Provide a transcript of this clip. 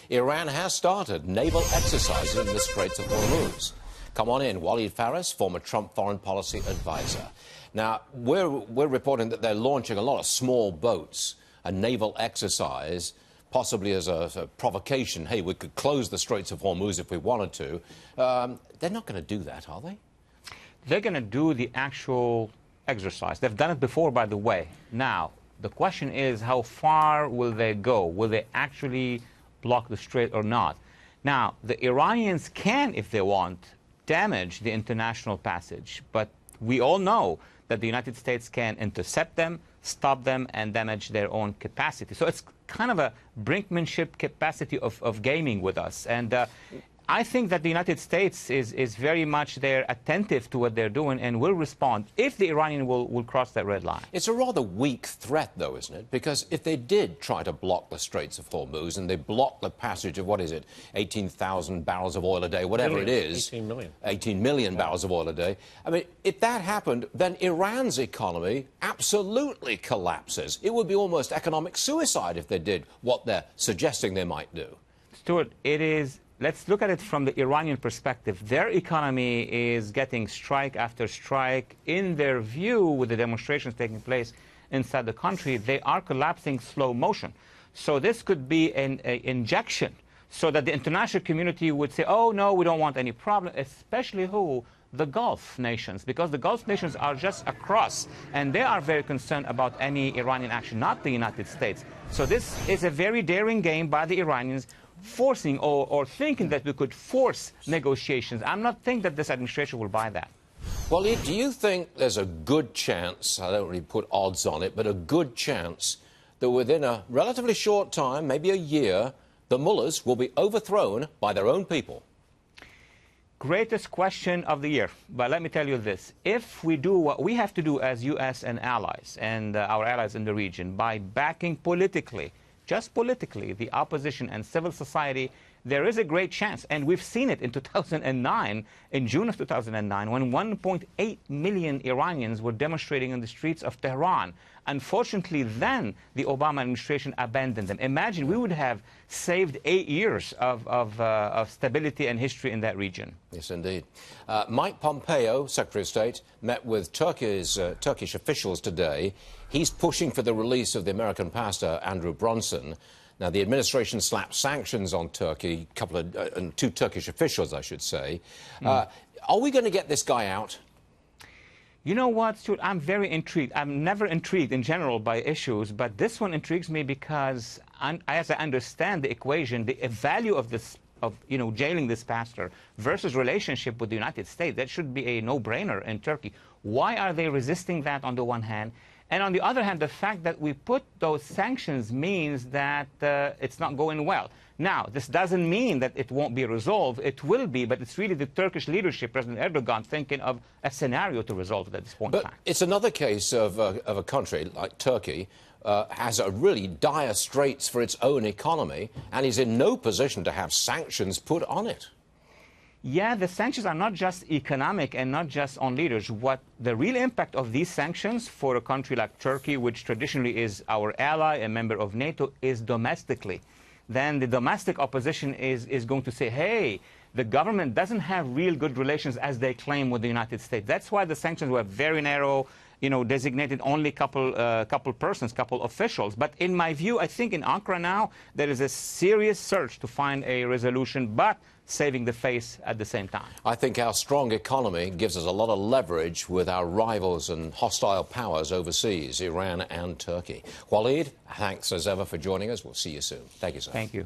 Iran has started naval exercises in the Strait of Hormuz. Come on in, Walid Phares, former Trump foreign policy advisor. Now, we're reporting that they're launching a lot of small boats, a naval exercise, possibly as a provocation. Hey, we could close the Straits of Hormuz if we wanted to. They're not going to do that, are they? They're going to do the actual exercise. They've done it before, by the way. Now, the question is, how far will they go? Will they actually block the strait or not? Now, the Iranians can, if they want, damage the international passage. But we all know that the United States can intercept them, stop them, and damage their own capacity. So it's kind of a brinkmanship capacity of gaming with us. And I think that the United States is very much there, attentive to what they're doing, and will respond if the Iranian will cross that red line. It's a rather weak threat, though, isn't it? Because if they did try to block the Straits of Hormuz and they block the passage of, what is it, 18,000 barrels of oil a day, whatever it is. 18 million. 18 million barrels of oil a day. I mean, if that happened, then Iran's economy absolutely collapses. It would be almost economic suicide if they did what they're suggesting they might do. Stuart, it is... Let's look at it from the Iranian perspective. Their economy is getting strike after strike. In their view, with the demonstrations taking place inside the country, they are collapsing slow motion. So this could be an injection so that the international community would say, oh, no, we don't want any problem, especially who? The Gulf nations, because the Gulf nations are just across, and they are very concerned about any Iranian action, not the United States. So this is a very daring game by the Iranians, forcing or thinking that we could force negotiations. I'm not thinking that this administration will buy that. Well, do you think there's a good chance, I don't really put odds on it, but a good chance that within a relatively short time, maybe a year, the mullahs will be overthrown by their own people? Greatest question of the year. But let me tell you this. If we do what we have to do as U.S. and allies, and our allies in the region, by backing politically, just politically, the opposition and civil society, there is a great chance, and we've seen it in 2009, in June of 2009, when 1.8 million Iranians were demonstrating in the streets of Tehran. Unfortunately, then the Obama administration abandoned them. Imagine, we would have saved 8 years of stability and history in that region. Yes, indeed. Mike Pompeo, Secretary of State, met with Turkish officials today. He's pushing for the release of the American pastor, Andrew Bronson. Now, the administration slapped sanctions on Turkey, two Turkish officials, I should say. Are we going to get this guy out? You know what, Stuart? I'm very intrigued. I'm never intrigued in general by issues, but this one intrigues me because, as I understand the equation, the value of this, jailing this pastor versus relationship with the United States, that should be a no-brainer in Turkey. Why are they resisting that on the one hand? And on the other hand, the fact that we put those sanctions means that it's not going well. Now, this doesn't mean that it won't be resolved. It will be, but it's really the Turkish leadership, President Erdogan, thinking of a scenario to resolve it at this point in time. It's another case of a country like Turkey has a really dire straits for its own economy, and is in no position to have sanctions put on it. Yeah, the sanctions are not just economic and not just on leaders. What the real impact of these sanctions for a country like Turkey, which traditionally is our ally, a member of NATO, is domestically. Then the domestic opposition is going to say, hey, the government doesn't have real good relations as they claim with the United States. That's why the sanctions were very narrow, designated only couple persons, couple officials. But in my view, I think in Ankara now, there is a serious search to find a resolution, but saving the face at the same time. I think our strong economy gives us a lot of leverage with our rivals and hostile powers overseas, Iran and Turkey. Walid, thanks as ever for joining us. We'll see you soon. Thank you, sir. Thank you.